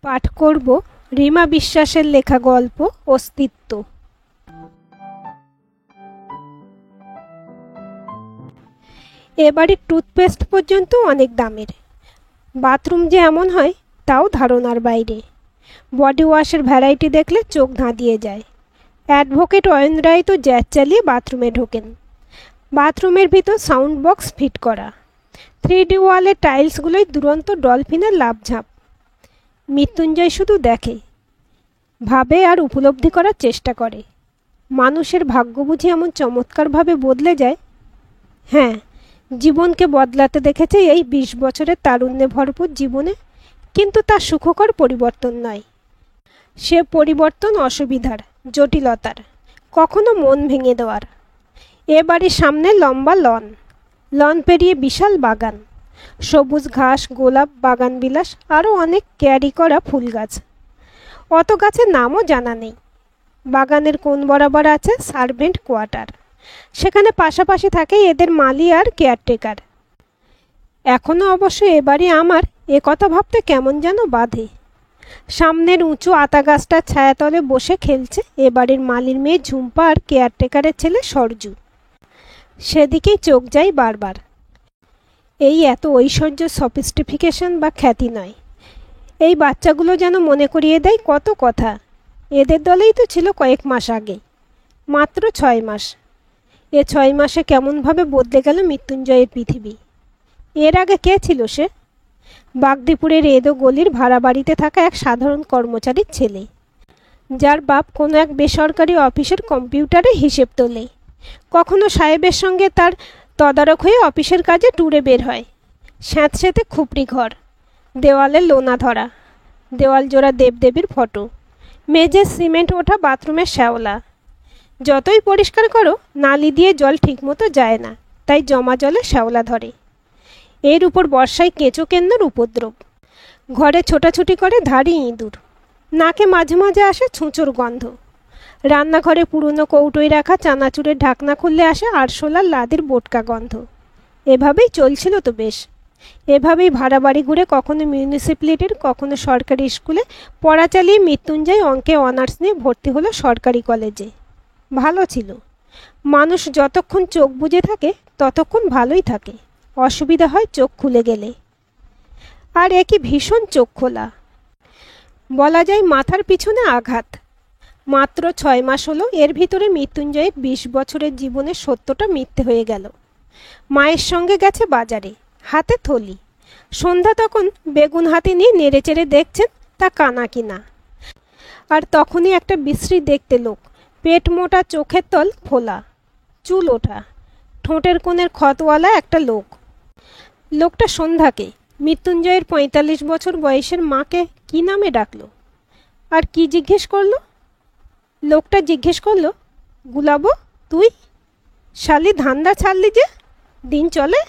পাঠ করব রিমা বিশ্বাসের লেখা গল্প অস্তিত্ব। এবাড়ির টুথপেস্ট পর্যন্ত অনেক দামের। বাথরুম যে এমন হয় তাও ধারণার বাইরে। বডি ওয়াশের ভ্যারাইটি দেখলে চোখ ধাঁধিয়ে যায়। অ্যাডভোকেট অয়নরায় তো জ্যাজ চালিয়ে বাথরুমে ঢোকেন। বাথরুমের ভিতর সাউন্ড বক্স ফিট করা, 3D ওয়ালের টাইলসগুলোই দুরন্ত ডলফিনের লাফঝাঁপ। মৃত্যুঞ্জয় শুধু দেখে, ভাবে আর উপলব্ধি করার চেষ্টা করে। মানুষের ভাগ্য বুঝি এমন চমৎকারভাবে বদলে যায়। হ্যাঁ, জীবনকে বদলাতে দেখেছে এই 20 বছরের তারুণ্যে ভরপুর জীবনে, কিন্তু তার সুখকর পরিবর্তন নয়। সে পরিবর্তন অসুবিধার, জটিলতার, কখনো মন ভেঙে দেওয়ার। এ বাড়ির সামনে লম্বা লন পেরিয়ে বিশাল বাগান, সবুজ ঘাস, গোলাপ, বাগান বিলাস, আরও অনেক ক্যারি করা ফুল গাছ। অত গাছের নামও জানা নেই। বাগানের কোণ বরাবর আছে সার্ভেন্ট কোয়ার্টার। সেখানে পাশাপাশি থাকে এদের মালি আর কেয়ারটেকার। এখনও অবশ্য এবারে আমার কথা ভাবতে কেমন যেন বাধে। সামনের উঁচু আতা গাছটার ছায়াতলে বসে খেলছে এবারের মালির মেয়ে ঝুম্পা আর কেয়ারটেকারের ছেলে সরজু। সেদিকেই চোখ যায় বারবার। এই এত ঐশ্বর্য, সফিস্টিফিকেশন বা খ্যাতি নয়। এই বাচ্চাগুলো যেন মনে করিয়ে দেয় কত কথা। এদের দলেই তো ছিল কয়েক মাস আগে, মাত্র 6 মাস। এ 6 মাসে কেমনভাবে বদলে গেল মৃত্যুঞ্জয়ের পৃথিবী। এর আগে কে ছিল সে? বাগদিপুরের এদো গলির ভাড়া বাড়িতে থাকা এক সাধারণ কর্মচারীর ছেলে, যার বাপ কোনো এক বেসরকারি অফিসের কম্পিউটারে হিসেব তোলে। কখনো সাহেবের সঙ্গে তার তদারক হয়ে অফিসের কাজে ট্যুরে বের হয়। স্যাঁতস্যাঁতে খুপড়ি ঘর, দেওয়ালে লোনা ধরা, দেওয়াল জোড়া দেবদেবীর ফটো, মেঝে সিমেন্ট ওঠা বাথরুমের শ্যাওলা। যতই পরিষ্কার করো, নালি দিয়ে জল ঠিকমতো যায় না, তাই জমা জলে শ্যাওলা ধরে। এর উপর বর্ষায় কেঁচো কেন্দ্রের উপদ্রব। ঘরে ছোটাছুটি করে ধাড়ি ইঁদুর। নাকে মাঝে মাঝে আসে ছুঁচোর গন্ধ। রান্নাঘরে পুরনো কৌটোয় রাখা চানাচুরের ঢাকনা খুললে আসে আরশোলার লাদির বোটকা গন্ধ। এভাবেই চলছিল তো বেশ। এভাবেই ভাড়া বাড়ি ঘুরে কখনো মিউনিসিপ্যালিটির, কখনো সরকারি স্কুলে পড়া চালিয়ে মৃত্যুঞ্জয় অঙ্কে অনার্স নিয়ে ভর্তি হলো সরকারি কলেজে। ভালো ছিল। মানুষ যতক্ষণ চোখ বুজে থাকে ততক্ষণ ভালোই থাকে। অসুবিধা হয় চোখ খুলে গেলে। আর একই ভীষণ চোখ খোলা, বলা যায় মাথার পিছনে আঘাত। মাত্র 6 মাস হলো, এর ভিতরে মৃত্যুঞ্জয়ের 20 বছরের জীবনের সত্যটা মিথ্যে হয়ে গেল। মায়ের সঙ্গে গেছে বাজারে, হাতে থলি। সন্ধ্যা তখন বেগুন হাতে নিয়ে নেড়েচেড়ে দেখছেন তা কানা কিনা। আর তখনই একটা বিশ্রী দেখতে লোক, পেট মোটা, চোখের তল ফোলা, চুল ওঠা, ঠোঁটের কোণের ক্ষতওয়ালা একটা লোক। লোকটা সন্ধ্যাকে, মৃত্যুঞ্জয়ের 45 বছর বয়সের মাকে কি নামে ডাকলো আর কি জিজ্ঞেস করলো? লোকটা জিজ্ঞেস করলো, গুলাবো তুই? শালি ধান্দা ছাড়লি যে, দিন চলে?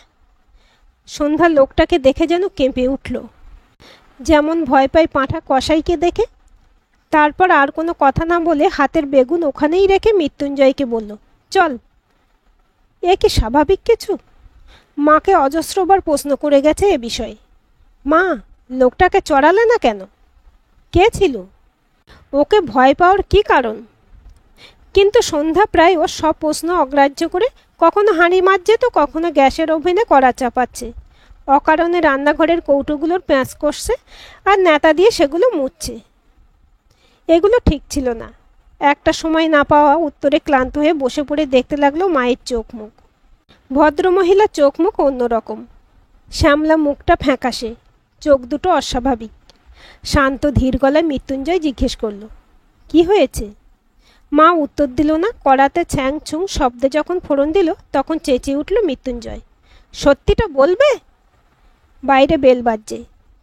সন্ধ্যা লোকটাকে দেখে যেন কেঁপে উঠল, যেমন ভয় পায় পাঁঠা কসাইকে দেখে। তারপর আর কোনো কথা না বলে হাতের বেগুন ওখানেই রেখে মৃত্যুঞ্জয়কে বলল, চল। এ কি স্বাভাবিক কিছু? মাকে অজস্রবার প্রশ্ন করে গেছে এ বিষয়ে। মা, লোকটাকে চড়ালে না কেন? কে ছিল? ওকে ভয় পাওয়ার কি কারণ? কিন্তু সন্ধ্যা প্রায় ওর সব প্রশ্ন অগ্রাহ্য করে কখনো হাঁড়ি মাজছে তো কখনো গ্যাসের ওভেনে কড়া চাপাচ্ছে। অকারণে রান্নাঘরের কৌটোগুলোর প্যাঁচ কষছে আর ন্যাতা দিয়ে সেগুলো মুছছে। এগুলো ঠিক ছিল না। একটা সময় না পাওয়া উত্তরে ক্লান্ত হয়ে বসে পড়ে দেখতে লাগলো মায়ের চোখ মুখ। ভদ্রমহিলার চোখ মুখ অন্যরকম। শ্যামলা মুখটা ফ্যাকাশে, চোখ দুটো অস্বাভাবিক। শান্ত ধীর গলায় মৃত্যুঞ্জয় জিজ্ঞেস করল, কি হয়েছে? মা উত্তর দিল না। কড়াতে ছ্যাং ছুং শব্দে যখন ফোড়ন দিল তখন চেঁচিয়ে উঠল মৃত্যুঞ্জয়, সত্যিটা বলবে? বাইরে বেল বাজছে।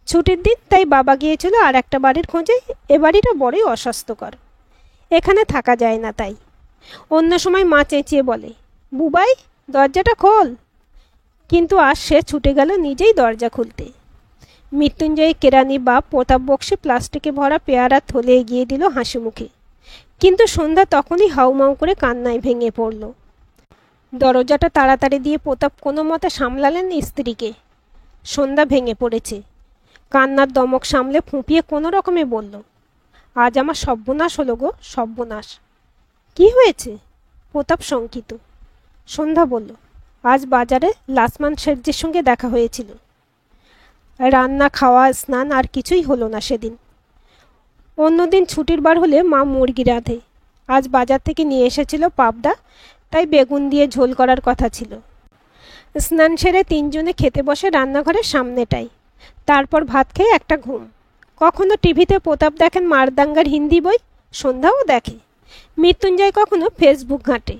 ছুটির দিন, তাই বাবা গিয়েছিল আর একটা বাড়ির খোঁজে। এ বাড়িটা বড়ই অস্বাস্থ্যকর, এখানে থাকা যায় না। তাই অন্য সময় মা চেঁচিয়ে বলে, বুবাই দরজাটা খোল। কিন্তু আজ সে ছুটে গেল নিজেই দরজা খুলতে। মৃত্যুঞ্জয় কেরানি বাপ প্রতাপ বক্সে প্লাস্টিকে ভরা পেয়ারা থলে এগিয়ে দিল হাসি মুখে। কিন্তু সন্ধ্যা তখনই হাউমাউ করে কান্নায় ভেঙে পড়ল। দরজাটা তাড়াতাড়ি দিয়ে প্রতাপ কোনো মতে সামলালেন স্ত্রীকে। সন্ধ্যা ভেঙে পড়েছে। কান্নার দমক সামলে ফুঁপিয়ে কোনো রকমে বলল, আজ আমার সর্বনাশ হলো গো, সর্বনাশ। কি হয়েছে? প্রতাপ শঙ্কিত। সন্ধ্যা বলল, আজ বাজারে লাসমান শেঠজির সঙ্গে দেখা হয়েছিল। রান্না, খাওয়া, স্নান আর কিছুই হলো না সেদিন। অন্যদিন ছুটির বার হলে মা মুরগি রাঁধে। আজ বাজার থেকে নিয়ে এসেছিল পাবদা, তাই বেগুন দিয়ে ঝোল করার কথা ছিল। স্নান সেরে তিনজনে খেতে বসে রান্নাঘরের সামনেটাই। তারপর ভাত খেয়ে একটা ঘুম। কখনো টিভিতে প্রতাপ দেখেন মারদাঙ্গার হিন্দি বই, সন্ধ্যাও দেখে। মৃত্যুঞ্জয় কখনো ফেসবুক ঘাঁটে,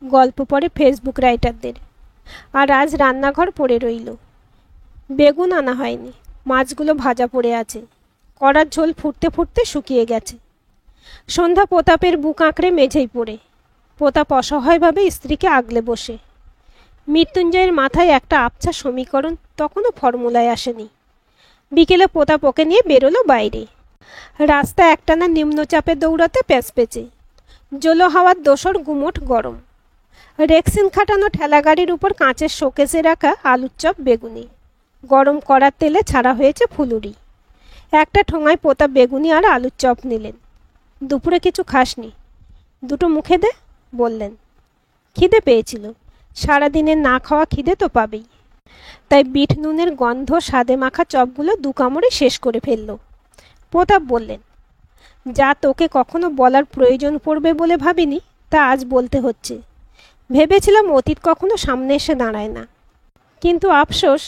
গল্প পড়ে ফেসবুক রাইটারদের। আর আজ রান্নাঘর পড়ে রইল। বেগুন আনা হয়নি, মাছগুলো ভাজা পড়ে আছে, কড়ার ঝোল ফুটতে ফুটতে শুকিয়ে গেছে। সন্ধ্যা প্রতাপের বুক আঁকড়ে মেঝেই পড়ে। প্রতাপ অসহায়ভাবে স্ত্রীকে আগলে বসে। মৃত্যুঞ্জয়ের মাথায় একটা আবছা সমীকরণ তখনও ফর্মুলায় আসেনি। বিকেলে প্রতাপ ওকে নিয়ে বেরোলো বাইরে। রাস্তা একটানা নিম্নচাপে দৌড়াতে প্যাচপেচে। জলো হাওয়ার দোসর গুমোট গরম। রেক্সিন খাটানো ঠেলাগাড়ির উপর কাঁচের শোকেসে রাখা আলুর চপ, বেগুনি। গরম কড়ার তেলে ছাড়া হয়েছে ফুলুরি। একটা ঠোঙায় প্রতাপ বেগুনি আর আলুর চপ নিলেন। দুপুরে কিছু খাসনি? দুটো মুখে দে, বললেন। খিদে পেয়েছিল, সারাদিনের না খাওয়া খিদে তো পাবেই। তাই বিট নুনের গন্ধ স্বাদে মাখা চপগুলো দু কামড়ে শেষ করে ফেলল। প্রতাপ বললেন, যা তোকে কখনো বলার প্রয়োজন পড়বে বলে ভাবিনি, তা আজ বলতে হচ্ছে। ভেবেছিলাম অতীত কখনো সামনে এসে দাঁড়ায় না, কিন্তু আফসোস।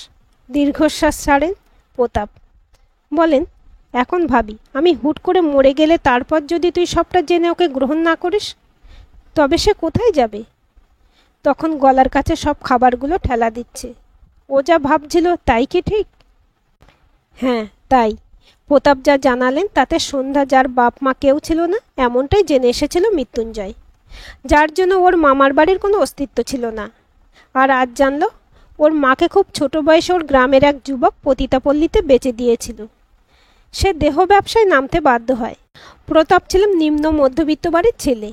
দীর্ঘশ্বাস ছাড়েন প্রতাপ। বলেন, এখন ভাবি, আমি হুট করে মরে গেলে তারপর যদি তুই সবটা জেনে ওকে গ্রহণ না করিস, তবে সে কোথায় যাবে? তখন গলার কাছে সব খাবারগুলো ঠেলা দিচ্ছে। ও যা ভাবছিল তাই কি ঠিক? হ্যাঁ, তাই। প্রতাপ যা জানালেন তাতে সন্ধ্যা, যার বাপ মা কেউ ছিল না, এমনটাই জেনে এসেছিল মৃত্যুঞ্জয়, যার জন্য ওর মামার বাড়ির কোনো অস্তিত্ব ছিল না। আর আজ জানল ওর মাকে খুব ছোট বয়সে ওর গ্রামের এক যুবক পতিতাপল্লীতে বেচে দিয়েছিল। সে দেহ ব্যবসায় নামতে বাধ্য হয়। প্রতাপ ছিলেন নিম্ন মধ্যবিত্ত বাড়ির ছেলে।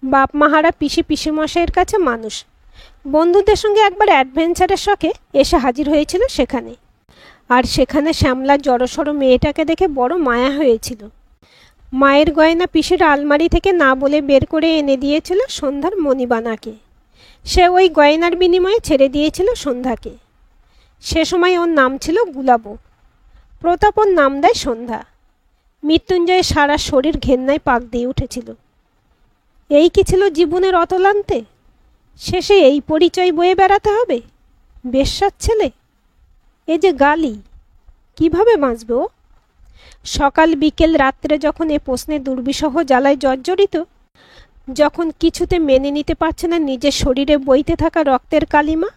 বাপ মাহারা পিসিমশাইয়ের কাছে মানুষ। বন্ধুদের সঙ্গে একবার অ্যাডভেঞ্চারের শখে এসে হাজির হয়েছিল সেখানে। আর সেখানে শ্যামলা জড়সড় মেয়েটাকে দেখে বড় মায়া হয়েছিল। মায়ের গয়না পিসির আলমারি থেকে না বলে বের করে এনে দিয়েছিল সন্ধ্যার মণিবানাকে। সে ওই গয়নার বিনিময়ে ছেড়ে দিয়েছিল সন্ধ্যাকে। সে সময় ওর নাম ছিল গুলাবো। প্রতাপ ওর নাম দেয় সন্ধ্যা। মৃত্যুঞ্জয়ের সারা শরীর ঘেন্নায় পাক দিয়ে উঠেছিল। এই কি ছিল জীবনের অতলান্তে? শেষে এই পরিচয় বয়ে বেড়াতে হবে? বেশ্যার ছেলে? এ যে গালি! কিভাবে বাঁচবে ও? সকাল বিকেল রাত্রে যখন এ প্রশ্নে দুর্বিষহ জ্বালায় জর্জরিত, যখন কিছুতে মেনে নিতে পারছে না নিজের শরীরে বইতে থাকা রক্তের কালিমা,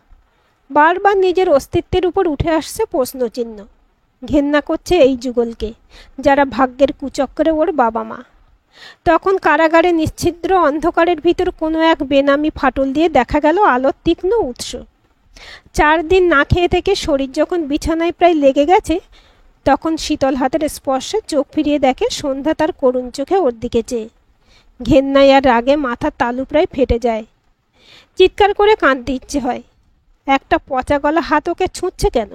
বারবার নিজের অস্তিত্বের উপর উঠে আসছে প্রশ্নচিহ্ন। ঘেন্না করছে এই যুগলকে, যারা ভাগ্যের কুচক্রে ওর বাবা মা। তখন কারাগারে নিশ্ছিদ্র অন্ধকারের ভিতর কোনো এক বেনামি ফাটল দিয়ে দেখা গেল আলোর তীক্ষ্ণ উৎস। 4 দিন না খেয়ে থেকে শরীর যখন বিছানায় প্রায় লেগে গেছে, তখন শীতল হাতের স্পর্শে চোখ ফিরিয়ে দেখে সন্ধ্যা তার করুণ চোখে ওর দিকে চেয়ে। ঘেন্নায় আর রাগে মাথার তালু প্রায় ফেটে যায়। চিৎকার করে কাঁদতে ইচ্ছে হয়। একটা পচা গলা হাত ওকে ছুঁচ্ছে কেন?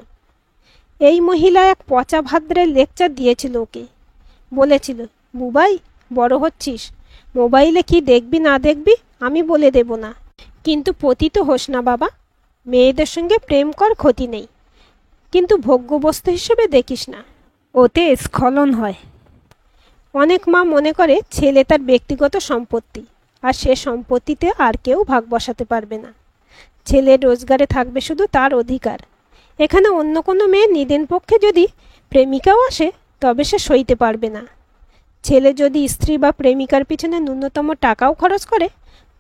এই মহিলা এক পচা ভাদ্রের লেকচার দিয়েছিল ওকে। বলেছিল, বুবাই, বড় হচ্ছিস, মোবাইলে কি দেখবি না দেখবি আমি বলে দেব না, কিন্তু পতিত হোস না বাবা। মেয়েদের সঙ্গে প্রেম কর, ক্ষতি নেই, কিন্তু ভোগ্যবস্তু হিসেবে দেখিস না, ওতে স্খলন হয়। অনেক মা মনে করে ছেলে তার ব্যক্তিগত সম্পত্তি, আর সে সম্পত্তিতে আর কেউ ভাগ বসাতে পারবে না। ছেলের রোজগারে থাকবে শুধু তার অধিকার। এখানে অন্য কোনো মেয়ে নিদেন পক্ষে যদি প্রেমিকাও আসে, তবে সে সইতে পারবে না। ছেলে যদি স্ত্রী বা প্রেমিকার পিছনে ন্যূনতম টাকাও খরচ করে,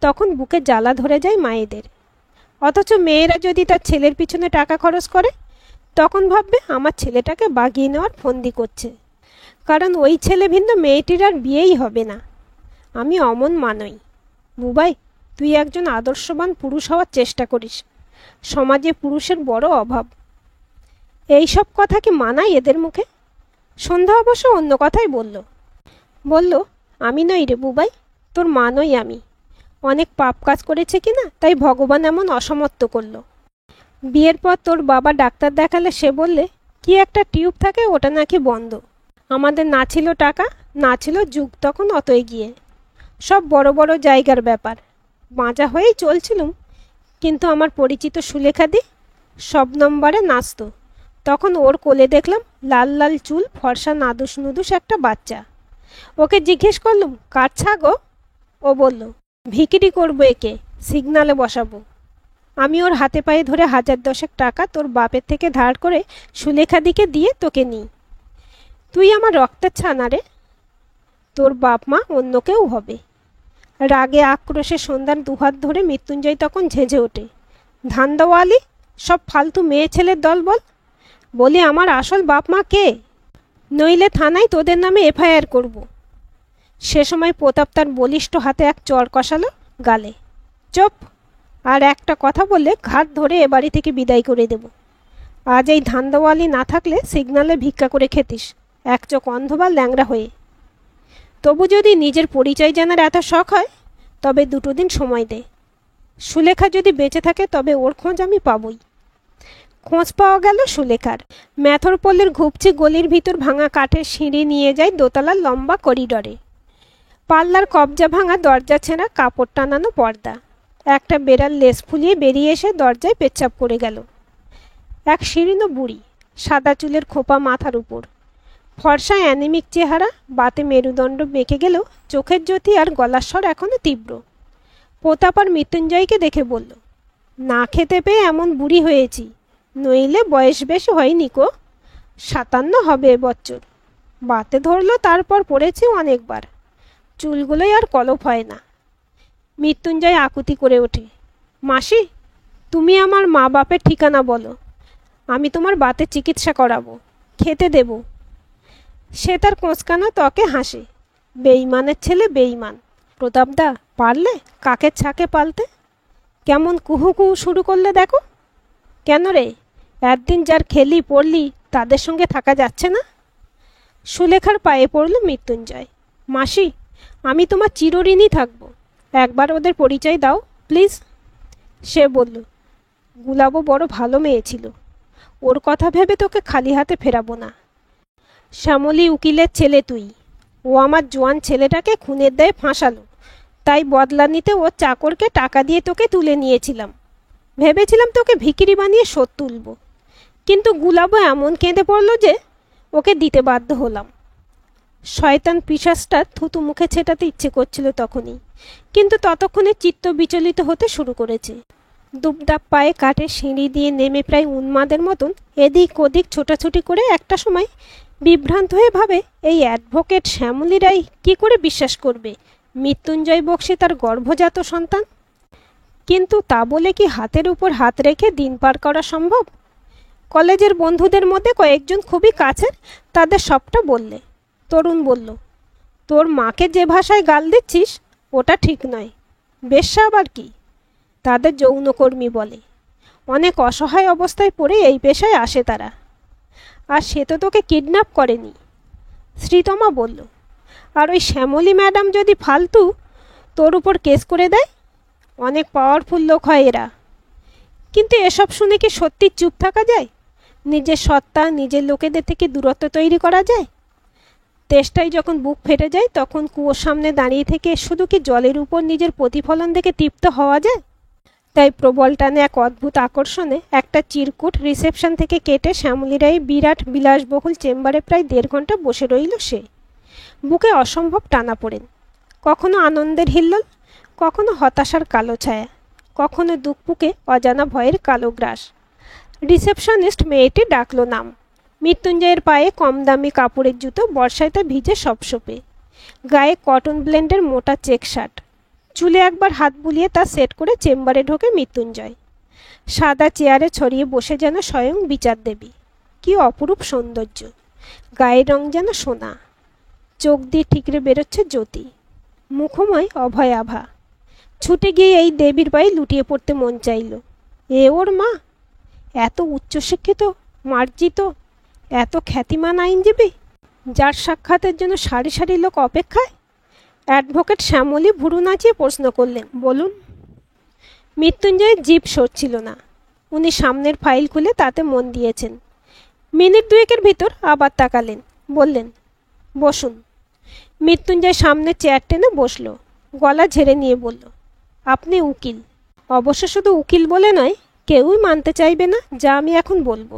তখন বুকে জ্বালা ধরে যায় মায়েদের। অথচ মেয়েরা যদি তার ছেলের পিছনে টাকা খরচ করে, তখন ভাববে আমার ছেলেটাকে বাগিয়ে নেওয়ার ফন্দি করছে, কারণ ওই ছেলে ভিন্ন মেয়েটির আর বিয়েই হবে না। আমি অমন মানই। বুবাই, তুই একজন আদর্শবান পুরুষ হওয়ার চেষ্টা করিস। সমাজে পুরুষের বড় অভাব। এই সব কথা কি মানায় এদের মুখে? সন্ধ্যা অবশ্য অন্য কথাই বলল, আমি নই রে বুবাই, তোর মা নই আমি। অনেক পাপ কাজ করেছে কিনা, তাই ভগবান এমন অসমর্থ করলো। বিয়ের পর তোর বাবা ডাক্তার দেখালে সে বললে, কি একটা টিউব থাকে, ওটা নাকি বন্ধ। আমাদের না ছিল টাকা, না ছিল যুগ তখন অত এগিয়ে। সব বড় বড় জায়গার ব্যাপার, বাঁচা হয়েই চলছিলুম। কিন্তু আমার পরিচিত সুলেখাদি সব নম্বরে নাচত। তখন ওর কোলে দেখলাম লাল লাল চুল, ফর্সা নাদুস নুদুস একটা বাচ্চা। ওকে জিজ্ঞেস করলুম, কার ছাগো? ও বলল, ভিকিরি করবো, একে সিগনালে বসাবো। আমি ওর হাতে পায়ে ধরে 1000 টাকা তোর বাপের থেকে ধার করে সুলেখাদিকে দিয়ে তোকে নিই। তুই আমার রক্তের ছানা রে, তোর বাপ মা অন্য কেউ হবে। রাগে আক্রোশে সন্ধ্যার দুহাত ধরে মৃত্যুঞ্জয় তখন ঝেঁঝে ওঠে, ধান্দাওয়ালি, সব ফালতু মেয়ে ছেলের দল বল। বলি, আমার আসল বাপ মা কে? নইলে থানায় তোদের নামে এফআইআর করব। সে সময় প্রতাপ তার বলিষ্ঠ হাতে এক চড় কষালো গালে। চুপ! আর একটা কথা বললে ঘাট ধরে এ বাড়ি থেকে বিদায় করে দেব। আজ এই ধান্দাওয়ালি না থাকলে সিগনালে ভিক্ষা করে খেতিস, এক চোখ অন্ধ বা ল্যাংড়া হয়ে। তবু যদি নিজের পরিচয় জানার এত শখ হয়, তবে 2 দিন সময় দে। সুলেখা যদি বেঁচে থাকে তবে ওর খোঁজ আমি পাবই। খোঁজ পাওয়া গেল সুলেখার। ম্যাথরপল্লির ঘুপচি গলির ভিতর ভাঙা কাঠের সিঁড়ি নিয়ে যায় দোতলার লম্বা করিডরে। পাল্লার কবজা ভাঙা, দরজা ছেঁড়া, কাপড় টানানো পর্দা। একটা বেড়াল লেজ ফুলিয়ে বেরিয়ে এসে দরজায় পেচ্ছাপ করে গেল। এক শীর্ণ বুড়ি, সাদা চুলের খোপা মাথার উপর, ফর্সা অ্যানিমিক চেহারা, বাতে মেরুদণ্ড বেঁকে গেলেও চোখের জ্যোতি আর গলার স্বর এখনো তীব্র। প্রতাপ আর মৃত্যুঞ্জয়কে দেখে বলল, না খেতে পেয়ে এমন বুড়ি হয়েছি, নইলে বয়স বেশি হয়নি কো, 57 হবে এবছর। বাতে ধরলো, তারপর পড়েছি অনেকবার, চুলগুলোই আর কলপ হয় না। মৃত্যুঞ্জয় আকুতি করে ওঠে, মাসি, তুমি আমার মা বাপের ঠিকানা বলো, আমি তোমার বাতের চিকিৎসা করাবো, খেতে দেব। সে তার কোঁচকানো ত্বকে হাসে। বেইমানের ছেলে বেইমান। প্রতাপদা, পারলে কাকের ছাকে পালতে? কেমন কুহু কুহু শুরু করলে দেখো। কেন রে, একদিন যার খেলি পড়লি তাদের সঙ্গে থাকা যাচ্ছে না? সুলেখার পায়ে পড়ল মৃত্যুঞ্জয়। মাসি, আমি তোমার চিরঋণী থাকব, একবার ওদের পরিচয় দাও প্লিজ। সে বলল, গুলাবো বড় ভালো মেয়ে ছিল, ওর কথা ভেবে তোকে খালি হাতে ফেরাবো না। শ্যামলী উকিলের ছেলে তুই। ও আমার জোয়ান ছেলেটাকে খুনের দায়ে ফাঁসালো, তাই বদলা নিতে ওর চাকরকে টাকা দিয়ে তোকে তুলে নিয়েছিলাম। ভেবেছিলাম তোকে ভিখিরি বানিয়ে শোধ তুলব, কিন্তু গুলাবো এমন কেঁদে পড়ল যে ওকে দিতে বাধ্য হলাম। শয়তান পিশাচটা থুতু মুখে ছেটাতে ইচ্ছে করছিল তখনই, কিন্তু ততক্ষণে চিত্ত বিচলিত হতে শুরু করেছে। দুপদাপ পায়ে কাঠের সিঁড়ি দিয়ে নেমে প্রায় উন্মাদের মতন এদিক ওদিক ছোটাছুটি করে একটা সময় বিভ্রান্ত হয়ে ভাবে, এই অ্যাডভোকেট শ্যামলী রায় কী করে বিশ্বাস করবে মৃত্যুঞ্জয় বক্সী তার গর্ভজাত সন্তান? কিন্তু তা বলে কি হাতের উপর হাত রেখে দিন পার করা সম্ভব? কলেজের বন্ধুদের মধ্যে কয়েকজন খুবই কাছের, তাদের সবটা বললে। তরুণ বলল, তোর মাকে যে ভাষায় গাল দিচ্ছিস ওটা ঠিক নয়। বেশ্যা আবার কি? তাদের যৌনকর্মী বলে। অনেক অসহায় অবস্থায় পড়ে এই পেশায় আসে তারা। আর সে তো তোকে কিডন্যাপ করেনি। শ্রীতমা বলল, আর ওই শ্যামলী ম্যাডাম যদি ফালতু তোর উপর কেস করে দেয়? অনেক পাওয়ারফুল লোক হয় এরা। কিন্তু এসব শুনে কি সত্যি চুপ থাকা যায়? নিজের সত্তা, নিজের লোকেদের থেকে দূরত্ব তৈরি করা যায়? তেষ্টায় যখন বুক ফেটে যায় তখন কুয়োর সামনে দাঁড়িয়ে থেকে শুধু কি জলের উপর নিজের প্রতিফলন দেখে তৃপ্ত হওয়া যায়? তাই প্রবল টানে এক অদ্ভুত আকর্ষণে একটা চিরকুট রিসেপশন থেকে কেটে শ্যামলী রায় বিরাট বিলাসবহুল চেম্বারে প্রায় 1.5 ঘন্টা বসে রইল সে। বুকে অসম্ভব টানা পড়েন, কখনো আনন্দের হিল্লোল, কখনো হতাশার কালো ছায়া, কখনো দুঃখপুকে অজানা ভয়ের কালো গ্রাস। রিসেপশনিস্ট মেয়েটি ডাকলো নাম। মৃত্যুঞ্জয়ের পায়ে কম দামি কাপড়ের জুতো, বর্ষায় তা ভিজে সপসপে। গায়ে কটন ব্লেন্ডের মোটা চেক শার্ট। চুলে একবার হাত বুলিয়ে তা সেট করে চেম্বারে ঢোকে মৃত্যুঞ্জয়। সাদা চেয়ারে ছড়িয়ে বসে যেন স্বয়ং বিচার দেবী। কি অপরূপ সৌন্দর্য! গায়ের রং যেন সোনা, চোখ দিয়ে ঠিকরে বেরোচ্ছে জ্যোতি, মুখময় অভয় আভা। ছুটে গিয়ে এই দেবীর পায়ে লুটিয়ে পড়তে মন চাইল। এ ওর মা? এত উচ্চশিক্ষিত, মার্জিত, এত খ্যাতিমান আইনজীবী, যার সাক্ষাতের জন্য সারি সারি লোক অপেক্ষায়। অ্যাডভোকেট শ্যামলী ভুরু নাচিয়ে প্রশ্ন করলেন, বলুন। মৃত্যুঞ্জয়ের জিভ সরছিল না। উনি সামনের ফাইল খুলে তাতে মন দিয়েছেন। মিনিট দুয়েকের ভিতর আবার তাকালেন, বললেন, বসুন। মৃত্যুঞ্জয় সামনে চেয়ার টেনে বসল, গলা ঝেড়ে নিয়ে বলল, আপনি উকিল। অবশ্য শুধু উকিল বলে নয়, কেউই মানতে চাইবে না যা আমি এখন বলবো।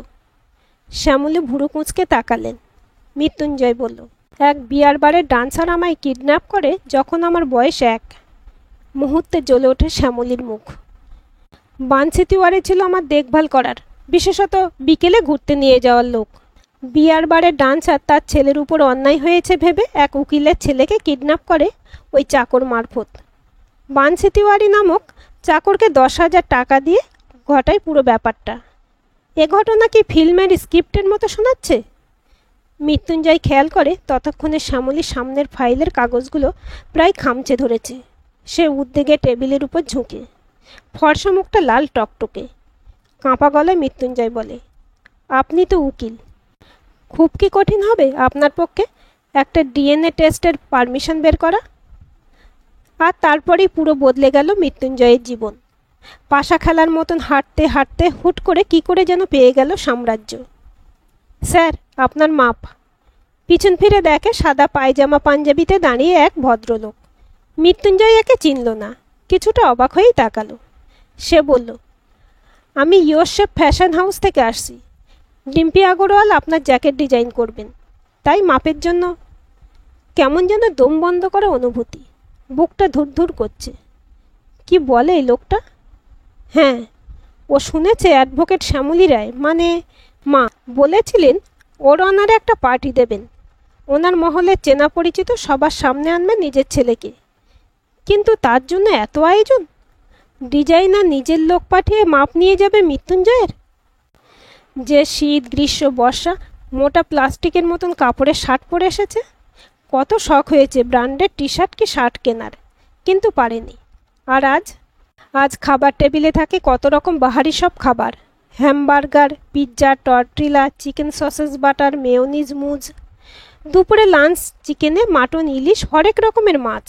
শ্যামলী ভুরু কুঁচকে তাকালেন। মৃত্যুঞ্জয় বলল, এক বিয়ার বারের ডান্সার আমায় কিডন্যাপ করে যখন আমার বয়স 1। মুহূর্তে জ্বলে ওঠে শ্যামলীর মুখ। বানসি তিওয়ারি ছিল আমার দেখভাল করার, বিশেষত বিকেলে ঘুরতে নিয়ে যাওয়ার লোক। বিয়ার বারের ডান্সার তার ছেলের উপর অন্যায় হয়েছে ভেবে এক উকিলের ছেলেকে কিডন্যাপ করে ওই চাকর মারফত। বানসি তিওয়ারি নামক চাকরকে 10,000 টাকা দিয়ে ঘটায় পুরো ব্যাপারটা। এ ঘটনা কি ফিল্মের স্ক্রিপ্টের মতো শোনাচ্ছে? মৃত্যুঞ্জয় খেয়াল করে ততক্ষণে শ্যামলীর সামনের ফাইলের কাগজগুলো প্রায় খামচে ধরেছে। সে উদ্বেগে টেবিলের উপর ঝুঁকে, ফর্সা মুখটা লাল টকটকে। কাঁপা গলায় মৃত্যুঞ্জয় বলে, আপনি তো উকিল, খুব কি কঠিন হবে আপনার পক্ষে একটা ডিএনএ টেস্টের পারমিশন বের করা? আর তারপরেই পুরো বদলে গেল মৃত্যুঞ্জয়ের জীবন। পাশা খেলার মতন হাঁটতে হাঁটতে হুট করে কি করে যেন পেয়ে গেল সাম্রাজ্য। স্যার, আপনার মাপ। পিছন ফিরে দেখে সাদা পায়জামা পাঞ্জাবিতে দাঁড়িয়ে এক ভদ্রলোক। মৃত্যুঞ্জয় একে চিনল না, কিছুটা অবাক হয়েই তাকালো। সে বলল, আমি ইয়োরশেপ ফ্যাশন হাউস থেকে আসছি। ডিম্পি আগরওয়াল আপনার জ্যাকেট ডিজাইন করবেন, তাই মাপের জন্য। কেমন যেন দম বন্ধ করা অনুভূতি, বুকটা ধুরধুর করছে। কি বলে এই লোকটা? হ্যাঁ, ও শুনেছে অ্যাডভোকেট শ্যামলী রায় মানে মা বলেছিলেন ওর অনারে একটা পার্টি দেবেন। ওনার মহলে চেনা পরিচিত সবার সামনে আনবেন নিজের ছেলেকে। কিন্তু তার জন্য এত আয়োজন? ডিজাইনার নিজের লোক পাঠিয়ে মাপ নিয়ে যাবে মৃত্যুঞ্জয়ের? যে শীত গ্রীষ্ম বর্ষা মোটা প্লাস্টিকের মতন কাপড়ের শার্ট পরে এসেছে। কত শখ হয়েছে ব্র্যান্ডের টি শার্ট কি শার্ট কেনার, কিন্তু পারেনি। আর আজ খাবার টেবিলে থাকে কত রকম বাহারি সব খাবার, hamburger, pizza, tortilla, chicken sausage butter, mayonnaise, মুজ। দুপুরে লাঞ্চ চিকেনে, মাটন, ইলিশ, হরেক রকমের মাছ।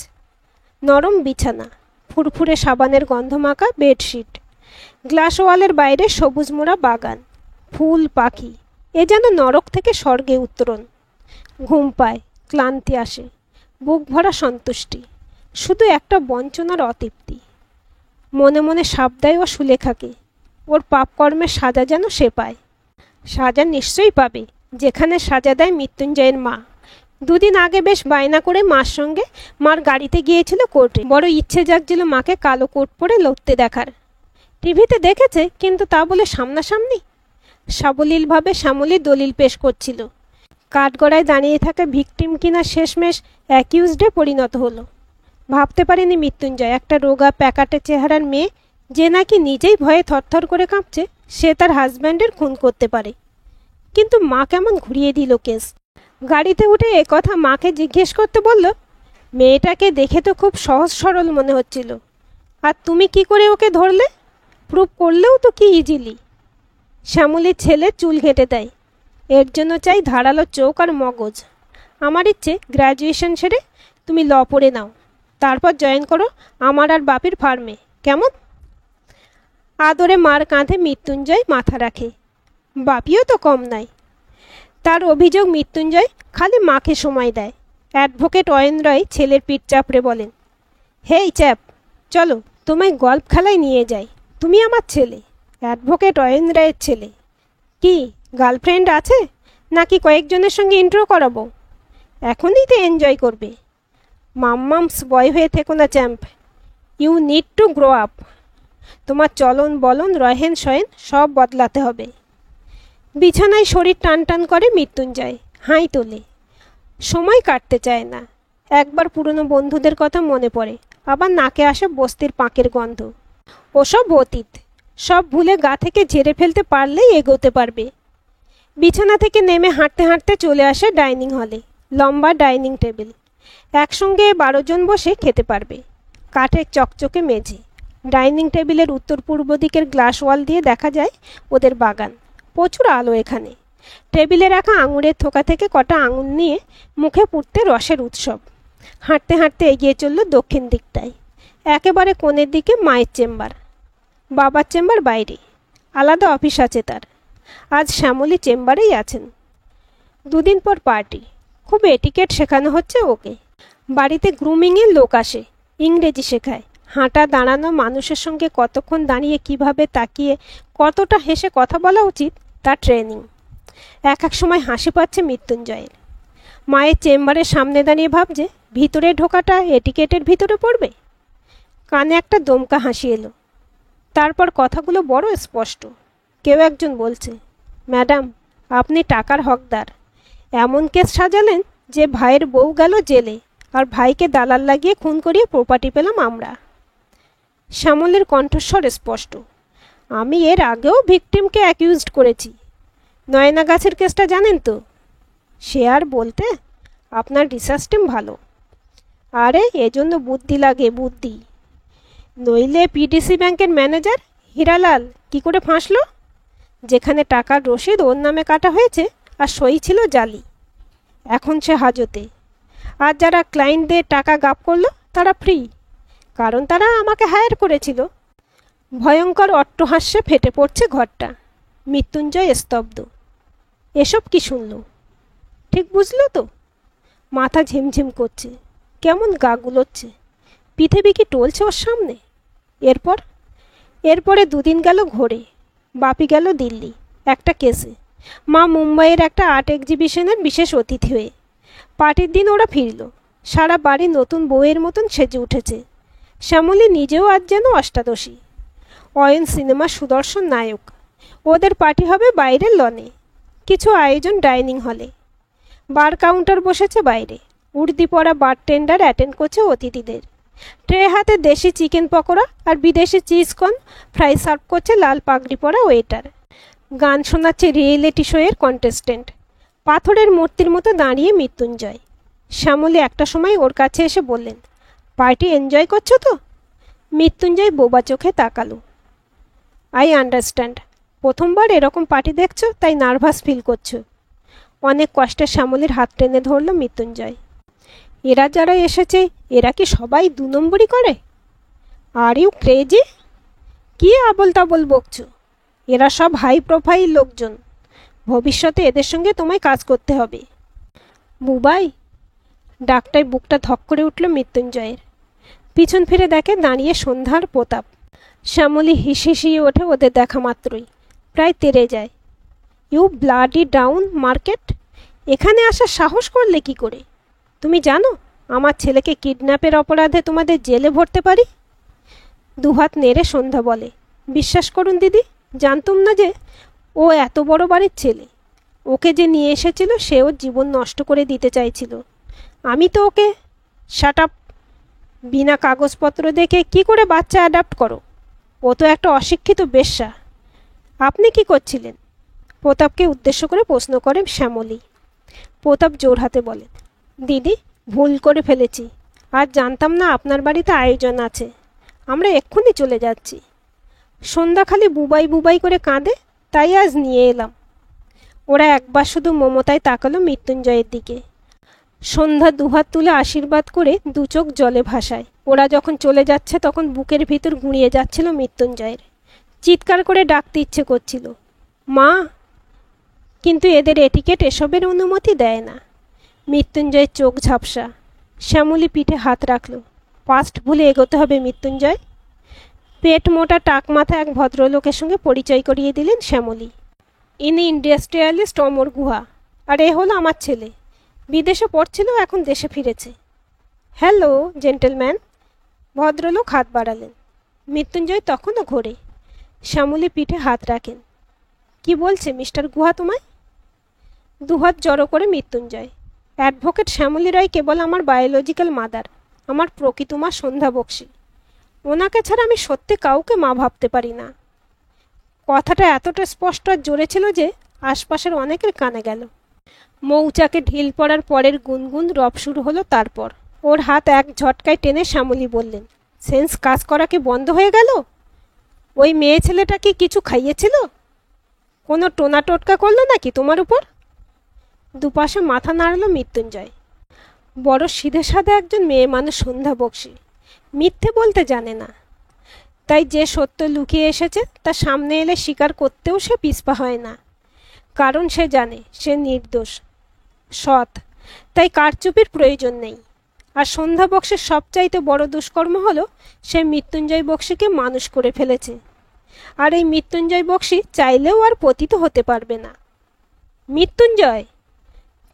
নরম বিছানা, ফুরফুরে সাবানের গন্ধমাখা বেডশিট, গ্লাস ওয়ালের বাইরে সবুজ মোড়া বাগান, ফুল পাখি। এ যেন নরক থেকে স্বর্গে উত্তরণ। ঘুম পায়, ক্লান্তি আসে, বুক ভরা সন্তুষ্টি, শুধু একটা বঞ্চনার অতৃপ্তি। মনে মনে সাপ দেয় ও সুলেখাকে, ওর পাপকর্মের সাজা যেন সে পায়। সাজা নিশ্চয়ই পাবে, যেখানে সাজা দেয় মৃত্যুঞ্জয়ের মা। দুদিন আগে বেশ বায়না করে মার সঙ্গে মার গাড়িতে গিয়েছিল কোর্টে। বড় ইচ্ছে জাগছিল মাকে কালো কোট পরে লড়তে দেখার। টিভিতে দেখেছে, কিন্তু তা বলে সামনাসামনি। সাবলীলভাবে শ্যামলী দলিল পেশ করছিল। কাঠগড়ায় দাঁড়িয়ে থাকা ভিকটিম কিনা শেষমেশ অ্যাকিউজডে পরিণত হলো। ভাবতে পারেনি মৃত্যুঞ্জয় একটা রোগা প্যাকাটে চেহারার মেয়ে, যে নাকি নিজেই ভয়ে থরথর করে কাঁপছে, সে তার হাজব্যান্ডের খুন করতে পারে। কিন্তু মা কেমন ঘুরিয়ে দিল কেস। গাড়িতে উঠে একথা মাকে জিজ্ঞেস করতে বলল, মেয়েটাকে দেখে তো খুব সহজ সরল মনে হচ্ছিল, আর তুমি কি করে ওকে ধরলে? প্রুভ করলেও তো কি ইজিলি। শ্যামলীর ছেলে চুল ঘেঁটে দেয়, এর জন্য চাই ধারালো চোখ আর মগজ। আমার ইচ্ছে গ্র্যাজুয়েশন সেরে তুমি ল পড়ে নাও, তারপর জয়েন করো আমার আর বাপির ফার্মে, কেমন? আদরে মার কাঁধে মৃত্যুঞ্জয় মাথা রাখে। বাপিও তো কম নাই। তার অভিযোগ মৃত্যুঞ্জয় খালি মাকে সময় দেয়। অ্যাডভোকেট অয়ন রায় ছেলের পিঠ চাপড়ে বলেন, হেই চ্যাপ, চলো তোমায় গল্ফ খেলায় নিয়ে যাই। তুমি আমার ছেলে, অ্যাডভোকেট অয়ন রায়ের ছেলে। কি গার্লফ্রেন্ড আছে নাকি কয়েকজনের সঙ্গে ইন্ট্রো করাবো? এখনই তো এনজয় করবে। মাম্মামস বয় হয়ে থেকো না champ, you need to grow up. তোমার চলন বলন রহেন সহেন সব বদলাতে হবে। বিছানায় শরীর টান টান করে মৃত্যুঞ্জয়, হাই তোলে। সময় কাটতে চায় না। একবার পুরনো বন্ধুদের কথা মনে পড়ে, আবার নাকে আসে বস্তির পাঁকের গন্ধ। ওসব অতীত, সব ভুলে গা থেকে ঝেড়ে ফেলতে পারলেই এগোতে পারবে। বিছানা থেকে নেমে হাঁটতে হাঁটতে চলে আসে ডাইনিং হলে। লম্বা ডাইনিং টেবিল, একসঙ্গে 12 জন বসে খেতে পারবে। কাঠের চকচকে মেঝে। ডাইনিং টেবিলের উত্তর পূর্ব দিকের গ্লাস ওয়াল দিয়ে দেখা যায় ওদের বাগান। প্রচুর আলো এখানে। টেবিলে রাখা আঙুরের থোকা থেকে কটা আঙুর নিয়ে মুখে পুড়তে রসের উৎসব। হাঁটতে হাঁটতে এগিয়ে চলল দক্ষিণ দিকটায়। একেবারে কোণের দিকে মায়ের চেম্বার, বাবার চেম্বার বাইরে। আলাদা অফিস আছে তার। আজ শ্যামলী চেম্বারেই আছেন। দুদিন পর পার্টি, খুব এটিকেট শেখানো হচ্ছে ওকে। বাড়িতে গ্রুমিংয়ের লোক আসে, ইংরেজি শেখায়, হাঁটা দাঁড়ানো, মানুষের সঙ্গে কতক্ষণ দাঁড়িয়ে কিভাবে তাকিয়ে কতটা হেসে কথা বলা উচিত তার ট্রেনিং। এক এক সময় হাসি পাচ্ছে মৃত্যুঞ্জয়ের। মায়ের চেম্বারের সামনে দাঁড়িয়ে ভাবছে ভিতরে ঢোকাটা এটিকেটের ভিতরে পড়বে। কানে একটা দমকা হাসি এলো। তারপর কথাগুলো বড় স্পষ্ট। কেউ একজন বলছে, ম্যাডাম, আপনি টাকার হকদার। এমন কেস সাজালেন যে ভাইয়ের বউ গেল জেলে, আর ভাইকে দালাল লাগিয়ে খুন করিয়ে প্রপার্টি পেলাম আমরা। শ্যামলের কণ্ঠস্বর স্পষ্ট। আমি এর আগেও ভিকটিমকে অ্যাকিউজড করেছি। নয়না গাছের কেসটা জানেন তো? সে আর বলতে, আপনার রিসার্চ টিম ভালো। আরে এজন্য বুদ্ধি লাগে, বুদ্ধি। নইলে পিডিসি ব্যাংকের ম্যানেজার হীরালাল কি করে ফাঁসলো? যেখানে টাকার রসিদ ওর নামে কাটা হয়েছে আর সই ছিল জালি। এখন সে হাজতে। আর যারা ক্লায়েন্টদের টাকা গাপ করলো তারা ফ্রি, কারণ তারা আমাকে হায়ার করেছিল। ভয়ঙ্কর অট্টহাস্যে ফেটে পড়ছে ঘরটা। মৃত্যুঞ্জয় স্তব্ধ। এসব কি শুনল? ঠিক বুঝল তো? মাথা ঝিমঝিম করছে, কেমন গা গুলোচ্ছে। পৃথিবী কি টলছে ওর সামনে? এরপরে দুদিন গেল ঘোরে। বাপি গেল দিল্লি একটা কেসে, মা মুম্বাইয়ের একটা আর্ট এক্সিবিশনের বিশেষ অতিথি হয়ে। পার্টির দিন ওরা ফিরল। সারা বাড়ি নতুন বউয়ের মতন সেজে উঠেছে। শ্যামলী নিজেও আজ যেন অষ্টাদশী। অয়ন সিনেমা সুদর্শন নায়ক। ওদের পার্টি হবে বাইরের লনে, কিছু আয়োজন ডাইনিং হলে। বার কাউন্টার বসেছে বাইরে। উর্দি পরা বারটেন্ডার অ্যাটেন্ড করছে অতিথিদের। ট্রে হাতে দেশি চিকেন পকোড়া আর বিদেশি চিজকর্ন ফ্রাই সার্ভ করছে লাল পাগড়ি পরা ওয়েটার। গান শোনাচ্ছে রিয়েলিটি শোয়ের কন্টেস্টেন্ট। পাথরের মূর্তির মতো দাঁড়িয়ে মৃত্যুঞ্জয়। শ্যামলী একটা সময় ওর কাছে এসে বললেন, পার্টি এনজয় করছো তো? মৃত্যুঞ্জয় বোবা চোখে তাকালো। I understand. প্রথমবার এরকম পার্টি দেখছো, তাই নার্ভাস ফিল করছো। অনেক কষ্টে শ্যামলীর হাত টেনে ধরল মৃত্যুঞ্জয়। এরা যারা এসেছে এরা কি সবাই 2 নম্বরই করে? Are you crazy? কি আবল তাবল বকছো? এরা সব হাই প্রোফাইল লোকজন। ভবিষ্যতে এদের সঙ্গে তোমায় কাজ করতে হবে। বুবাই? ডাকটায় বুকটা ধক করে উঠল মৃত্যুঞ্জয়ের। পিছন ফিরে দেখে দাঁড়িয়ে সন্ধ্যার প্রতাপ। শ্যামলী হিসিয়ে ওঠে ওদের দেখা মাত্রই, প্রায় তেড়ে যায়। You bloody down market! এখানে আসার সাহস করলে কি করে? তুমি জানো আমার ছেলেকে কিডন্যাপের অপরাধে তোমাদের জেলে ভরতে পারি? দুহাত নেড়ে সন্ধ্যা বলে, বিশ্বাস করুন দিদি, জানতুম না যে ও এত বড় বাড়ির ছেলে। ওকে যে নিয়ে এসেছিল সে ওর জীবন নষ্ট করে দিতে চাইছিল। আমি তো ওকে শাট আপ। বিনা কাগজপত্র দেখে কি করে বাচ্চা অ্যাডাপ্ট করো? ও তো একটা অশিক্ষিত বেশ্যা। আপনি কি করছিলেন? প্রতাপকে উদ্দেশ্য করে প্রশ্ন করে শ্যামলী। প্রতাপ জোর হাতে বলে, দিদি, ভুল করে ফেলেছি। আজ জানতাম না আপনার বাড়িতে আয়োজন আছে। আমরা এক্ষুনি চলে যাচ্ছি। সন্ধ্যা খালি বুবাই বুবাই করে কাঁদে, তাই আজ নিয়ে এলাম। ওরা একবার শুধু মমতায় তাকালো মৃত্যুঞ্জয়ের দিকে। সন্ধ্যা দুহাত তুলে আশীর্বাদ করে দু চোখ জলে ভাসায়। ওরা যখন চলে যাচ্ছে তখন বুকের ভিতর গুঁড়িয়ে যাচ্ছিল মৃত্যুঞ্জয়ের। চিৎকার করে ডাকতে ইচ্ছে করছিল, মা! কিন্তু এদের এটিকেট এসবের অনুমতি দেয় না। মৃত্যুঞ্জয়ের চোখ ঝাপসা। শ্যামলী পিঠে হাত রাখল। পাস্ট ভুলে এগোতে হবে মৃত্যুঞ্জয়। পেট মোটা টাক মাথা এক ভদ্রলোকের সঙ্গে পরিচয় করিয়ে দিলেন শ্যামলী। ইনি ইন্ডাস্ট্রিয়ালিস্ট অমর গুহা, আর এ হলো আমার ছেলে। বিদেশে পড়ছিল, এখন দেশে ফিরেছে। Hello gentleman. ভদ্রলোক হাত বাড়ালেন। মৃত্যুঞ্জয় তখনও ঘোরে। শ্যামলী পিঠে হাত রাখেন। কি বলছে মিস্টার গুহা তোমায়? দুহাত জড়ো করে মৃত্যুঞ্জয়। অ্যাডভোকেট শ্যামলী রায় কেবল আমার বায়োলজিক্যাল মাদার, আমার প্রকৃত মা সন্ধ্যা বক্সী। ওনাকে ছাড়া আমি সত্যি কাউকে মা ভাবতে পারি না। কথাটা এতটা স্পষ্ট আর জোরে ছিল যে আশপাশের অনেকের কানে গেল। মৌচাকে ঢিল পড়ার পরের গুনগুন রব শুরু হলো। তারপর ওর হাত এক ঝটকায় টেনে শ্যামলী বললেন, সেন্স কাজ করা কি বন্ধ হয়ে গেল? ওই মেয়ে ছেলেটা কি কিছু খাইয়েছিল? কোনো টোনা টোটকা করলো নাকি তোমার উপর? দুপাশে মাথা নাড়ল মৃত্যুঞ্জয়। বড় সিধে সাদা একজন মেয়ে মানুষ সন্ধ্যা বক্সী, মিথ্যে বলতে জানে না। তাই যে সত্য লুকিয়ে এসেছে তা সামনে এলে স্বীকার করতেও সে পিছপা হয় না। কারণ সে জানে সে নির্দোষ, সৎ, তাই কারচুপির প্রয়োজন নেই। আর সন্ধ্যা বক্সের সবচাইতে বড় দুষ্কর্ম হলো সে মৃত্যুঞ্জয় বক্সিকে মানুষ করে ফেলেছে। আর এই মৃত্যুঞ্জয় বক্সি চাইলেও আর পতিত হতে পারবে না। মৃত্যুঞ্জয়!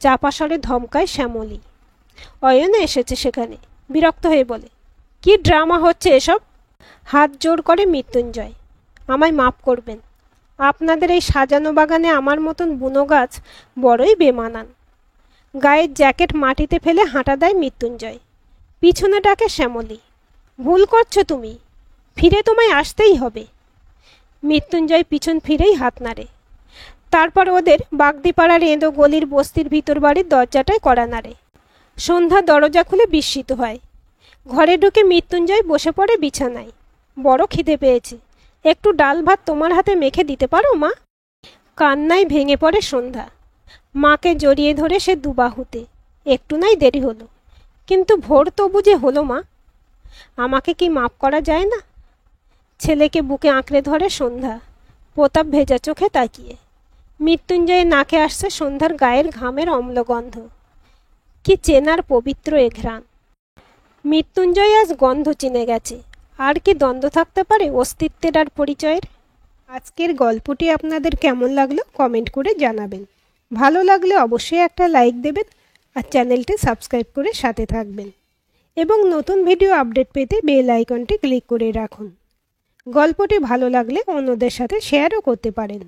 চাপা স্বরে ধমকায় শ্যামলী। অয়নে এসেছে সেখানে, বিরক্ত হয়ে বলে, কি ড্রামা হচ্ছে এসব? হাত জোর করে মৃত্যুঞ্জয়, আমায় মাফ করবেন। আপনাদের এই সাজানো বাগানে আমার মতন বুনো গাছ বড়ই বেমানান। গায়ের জ্যাকেট মাটিতে ফেলে হাঁটা দেয় মৃত্যুঞ্জয়। পিছনে ডাকে শ্যামলী, ভুল করছো তুমি, ফিরে তোমায় আসতেই হবে। মৃত্যুঞ্জয় পিছন ফিরেই হাত নাড়ে। তারপর ওদের বাগদিপাড়ার এঁদো গলির বস্তির ভিতর বাড়ির দরজাটায় কড়া নাড়ে। সন্ধ্যা দরজা খুলে বিস্মিত হয়। ঘরে ঢুকে মৃত্যুঞ্জয় বসে পড়ে বিছানায়। বড় খিদে পেয়েছে, একটু ডাল ভাত তোমার হাতে মেখে দিতে পারো মা? কান্নায় ভেঙে পড়ে সন্ধ্যা। মাকে জড়িয়ে ধরে সে দুবাহুতে। একটু নাই দেরি হলো, কিন্তু ভোর তো বুঝে হলো মা। আমাকে কি মাপ করা যায় না? ছেলেকে বুকে আঁকড়ে ধরে সন্ধ্যা, প্রতাপ ভেজা চোখে তাকিয়ে। মৃত্যুঞ্জয়ের নাকে আসছে সন্ধ্যার গায়ের ঘামের অম্লগন্ধ। কি চেনার পবিত্র এ ঘ্রাণ! মৃত্যুঞ্জয় আজ গন্ধ চিনে গেছে। আর কি দ্বন্দ্ব থাকতে পারে অস্তিত্বের আর পরিচয়ের? আজকের গল্পটি আপনাদের কেমন লাগলো কমেন্ট করে জানাবেন। ভালো লাগলে অবশ্যই একটা লাইক দেবেন আর চ্যানেলটি সাবস্ক্রাইব করে সাথে থাকবেন এবং নতুন ভিডিও আপডেট পেতে বেল আইকনটি ক্লিক করে রাখুন। গল্পটি ভালো লাগলে অন্যদের সাথে শেয়ারও করতে পারেন।